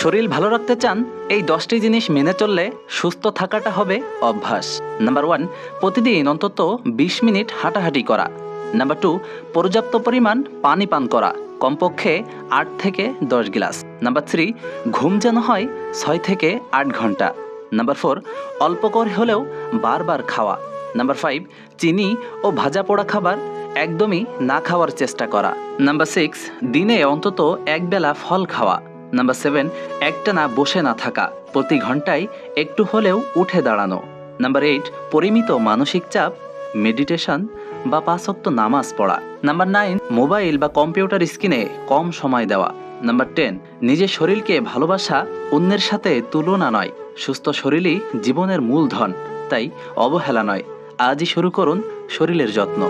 শরীর ভালো রাখতে চান, এই 10টি জিনিস মেনে চললে সুস্থ থাকাটা হবে অভ্যাস। নাম্বার 1, প্রতিদিন অন্তত 20 মিনিট হাঁটাহাঁটি করা। নাম্বার 2, পর্যাপ্ত পরিমাণ পানি পান করা, কমপক্ষে 8 থেকে 10 গ্লাস। নাম্বার 3, ঘুম যেন হয় 6 থেকে 8 ঘন্টা। নাম্বার 4, অল্প করে হলেও বারবার খাওয়া। নাম্বার 5, চিনি ও ভাজা পোড়া খাবার একদমই না খাওয়ার চেষ্টা করা। নাম্বার 6, দিনে অন্তত এক বেলা ফল খাওয়া। নাম্বার 7, একটানা বসে না থাকা, প্রতি ঘন্টায় একটু হলেও উঠে দাঁড়ানো। নাম্বার 8, পরিমিত মানসিক চাপ, মেডিটেশন বা 5 ওয়াক্ত নামাজ পড়া। নাম্বার 9, মোবাইল বা কম্পিউটার স্ক্রিনে কম সময় দেওয়া। নাম্বার 10, নিজের শরীরকে ভালোবাসা, অন্যের সাথে তুলনা নয়। সুস্থ শরীরই জীবনের মূলধন, তাই অবহেলা নয়। আজই শুরু করুন শরীরের যত্ন।